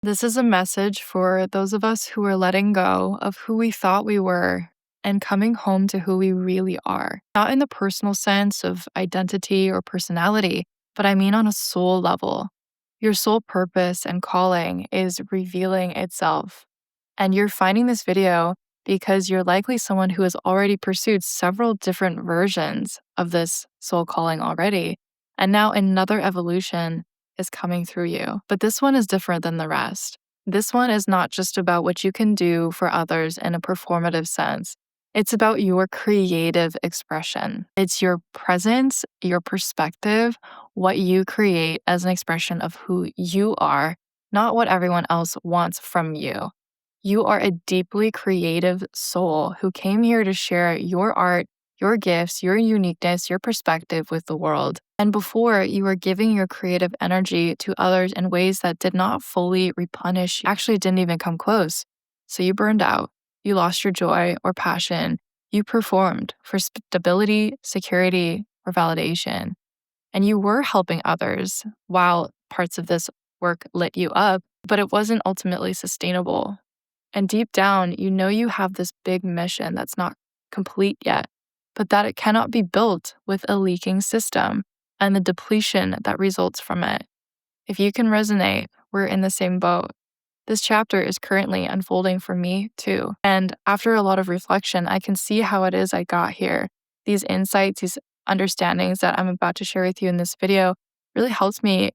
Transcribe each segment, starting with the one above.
This is a message for those of us who are letting go of who we thought we were and coming home to who we really are. Not in the personal sense of identity or personality, but I mean on a soul level. Your soul purpose and calling is revealing itself. And you're finding this video because you're likely someone who has already pursued several different versions of this soul calling already. And now another evolution is coming through you. But this one is different than the rest. This one is not just about what you can do for others in a performative sense. It's about your creative expression. It's your presence, your perspective, what you create as an expression of who you are, not what everyone else wants from you. You are a deeply creative soul who came here to share your art, your gifts, your uniqueness, your perspective with the world. And before, you were giving your creative energy to others in ways that did not fully replenish, actually didn't even come close. So you burned out, you lost your joy or passion, you performed for stability, security, or validation. And you were helping others while parts of this work lit you up, but it wasn't ultimately sustainable. And deep down, you know you have this big mission that's not complete yet, but that it cannot be built with a leaking system and the depletion that results from it. If you can resonate, we're in the same boat. This chapter is currently unfolding for me too. And after a lot of reflection, I can see how it is I got here. These insights, these understandings that I'm about to share with you in this video really helps me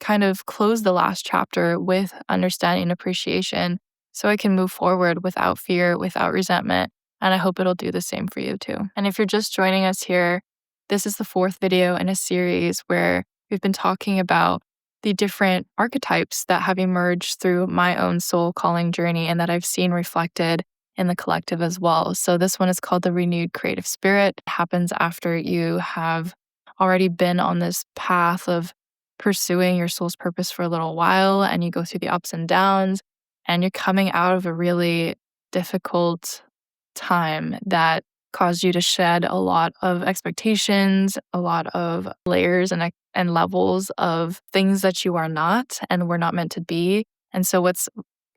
kind of close the last chapter with understanding and appreciation so I can move forward without fear, without resentment. And I hope it'll do the same for you too. And if you're just joining us here, this is the fourth video in a series where we've been talking about the different archetypes that have emerged through my own soul calling journey and that I've seen reflected in the collective as well. So this one is called the renewed creative spirit. It happens after you have already been on this path of pursuing your soul's purpose for a little while and you go through the ups and downs and you're coming out of a really difficult time that caused you to shed a lot of expectations, a lot of layers and levels of things that you are not and were not meant to be. And so what's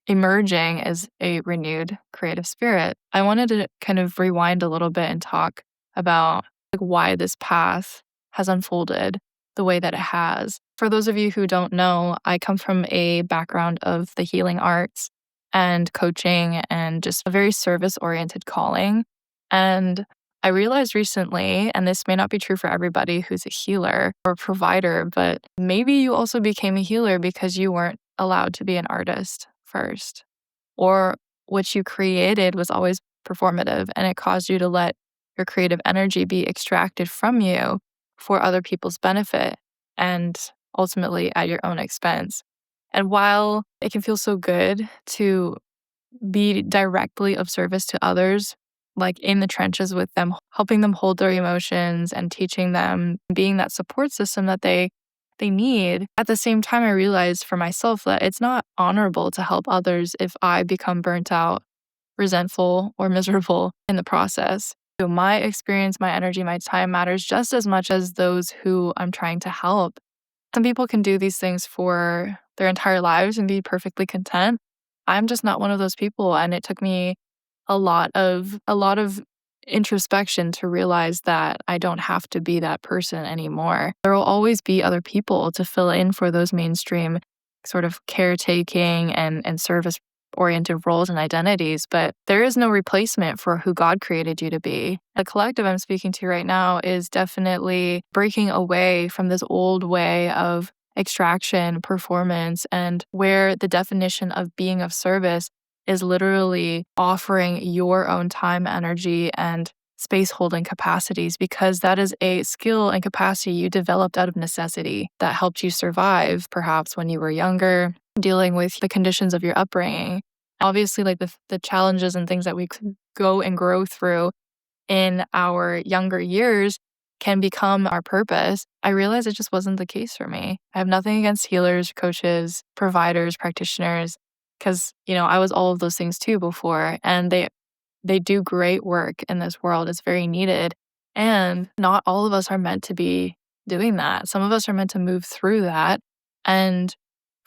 emerging is a renewed creative spirit. I wanted to kind of rewind a little bit and talk about why this path has unfolded the way that it has. For those of you who don't know, I come from a background of the healing arts and coaching and just a very service-oriented calling. And I realized recently, and this may not be true for everybody who's a healer or provider, but maybe you also became a healer because you weren't allowed to be an artist first, or what you created was always performative and it caused you to let your creative energy be extracted from you for other people's benefit and ultimately at your own expense. And while it can feel so good to be directly of service to others, like in the trenches with them, helping them hold their emotions and teaching them, being that support system that they need. At the same time, I realized for myself that it's not honorable to help others if I become burnt out, resentful, or miserable in the process. So my experience, my energy, my time matters just as much as those who I'm trying to help. Some people can do these things for their entire lives and be perfectly content. I'm just not one of those people, and it took me a lot of introspection to realize that I don't have to be that person anymore. There will always be other people to fill in for those mainstream sort of caretaking and service oriented roles and identities, but there is no replacement for who God created you to be. The collective I'm speaking to right now is definitely breaking away from this old way of extraction, performance, and where the definition of being of service is literally offering your own time, energy, and space holding capacities, because that is a skill and capacity you developed out of necessity that helped you survive, perhaps when you were younger, dealing with the conditions of your upbringing. Obviously, like the challenges and things that we could go and grow through in our younger years can become our purpose. I realized it just wasn't the case for me. I have nothing against healers, coaches, providers, practitioners, because, I was all of those things too before, and they do great work in this world. It's very needed. And not all of us are meant to be doing that. Some of us are meant to move through that. And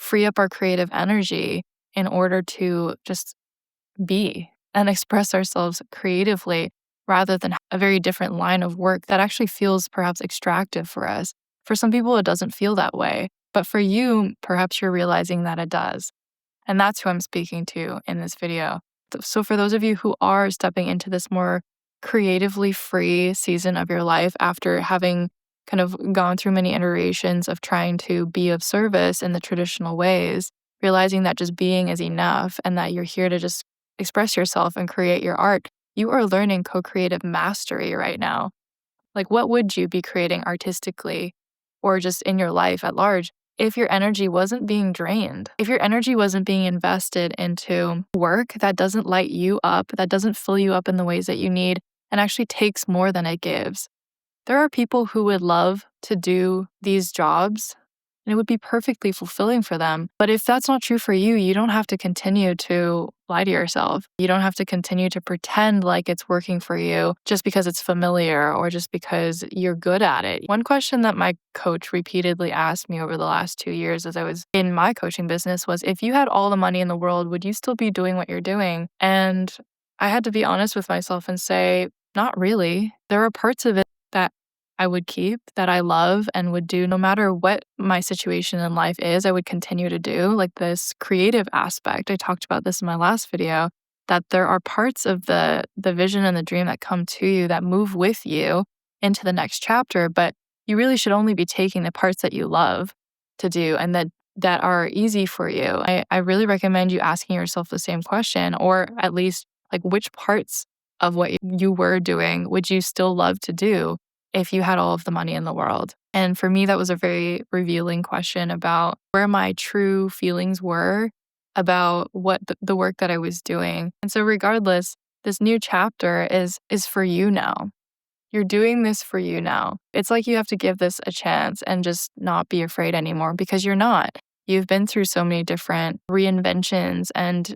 free up our creative energy in order to just be and express ourselves creatively rather than a very different line of work that actually feels perhaps extractive for us. For some people, it doesn't feel that way. But for you, perhaps you're realizing that it does. And that's who I'm speaking to in this video. So, for those of you who are stepping into this more creatively free season of your life after having kind of gone through many iterations of trying to be of service in the traditional ways, realizing that just being is enough and that you're here to just express yourself and create your art, you are learning co creative mastery right now. Like, what would you be creating artistically or just in your life at large if your energy wasn't being drained? If your energy wasn't being invested into work that doesn't light you up, that doesn't fill you up in the ways that you need, and actually takes more than it gives. There are people who would love to do these jobs and it would be perfectly fulfilling for them. But if that's not true for you, you don't have to continue to lie to yourself. You don't have to continue to pretend like it's working for you just because it's familiar or just because you're good at it. One question that my coach repeatedly asked me over the last 2 years as I was in my coaching business was, if you had all the money in the world, would you still be doing what you're doing? And I had to be honest with myself and say, not really. There are parts of it that I would keep, that I love and would do no matter what my situation in life is, I would continue to do. Like this creative aspect, I talked about this in my last video, that there are parts of the vision and the dream that come to you that move with you into the next chapter, but you really should only be taking the parts that you love to do and that are easy for you. I really recommend you asking yourself the same question, or at least like, which parts of what you were doing would you still love to do if you had all of the money in the world? And for me, that was a very revealing question about where my true feelings were about what the work that I was doing. And so regardless, this new chapter is for you now. You're doing this for you now. It's like you have to give this a chance and just not be afraid anymore, because you're not. You've been through so many different reinventions and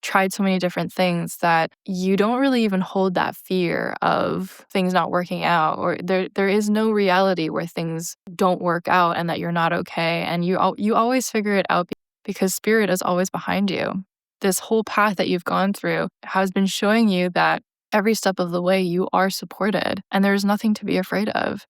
tried so many different things that you don't really even hold that fear of things not working out, or there is no reality where things don't work out and that you're not okay, and you always figure it out because spirit is always behind you. This whole path that you've gone through has been showing you that every step of the way you are supported and there's nothing to be afraid of.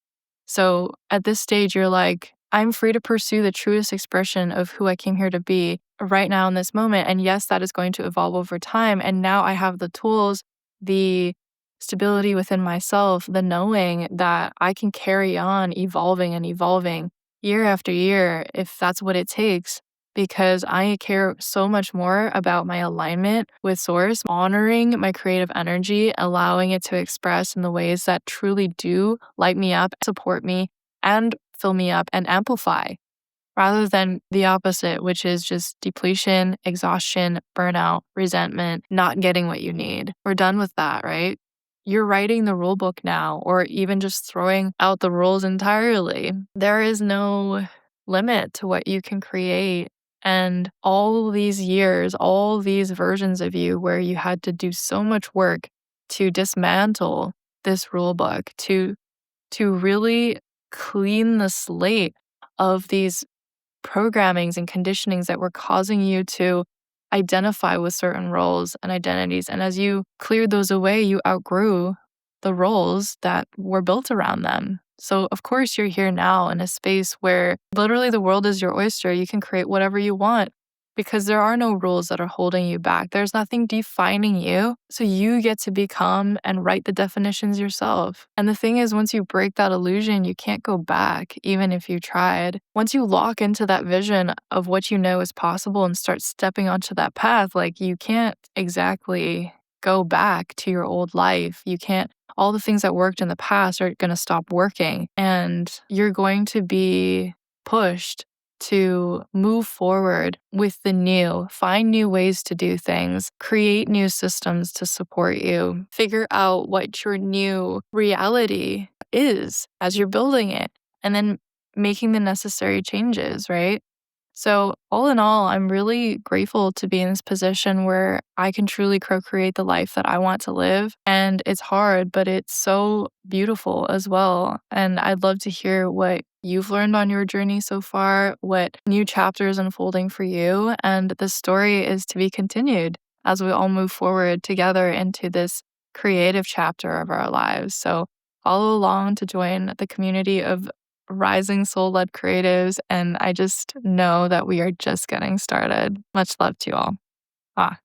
So at this stage, you're like, I'm free to pursue the truest expression of who I came here to be right now in this moment. And yes, that is going to evolve over time. And now I have the tools, the stability within myself, the knowing that I can carry on evolving and evolving year after year if that's what it takes, because I care so much more about my alignment with Source, honoring my creative energy, allowing it to express in the ways that truly do light me up, support me, and fill me up and amplify, rather than the opposite, which is just depletion, exhaustion, burnout, resentment, not getting what you need. We're done with that, right? You're writing the rule book now, or even just throwing out the rules entirely. There is no limit to what you can create. And all these years, all these versions of you where you had to do so much work to dismantle this rule book, to really clean the slate of these programmings and conditionings that were causing you to identify with certain roles and identities. And as you cleared those away, you outgrew the roles that were built around them. So of course you're here now in a space where literally the world is your oyster. You can create whatever you want because there are no rules that are holding you back. There's nothing defining you. So you get to become and write the definitions yourself. And the thing is, once you break that illusion, you can't go back, even if you tried. Once you lock into that vision of what you know is possible and start stepping onto that path, like you can't exactly go back to your old life. You can't, all the things that worked in the past are going to stop working. And you're going to be pushed to move forward with the new, find new ways to do things, create new systems to support you, figure out what your new reality is as you're building it, and then making the necessary changes, right? So, all in all, I'm really grateful to be in this position where I can truly co create the life that I want to live. And it's hard, but it's so beautiful as well. And I'd love to hear what you've learned on your journey so far, what new chapters unfolding for you. And the story is to be continued as we all move forward together into this creative chapter of our lives. So, follow along to join the community of rising soul led creatives. And I just know that we are just getting started. Much love to you all. Ah.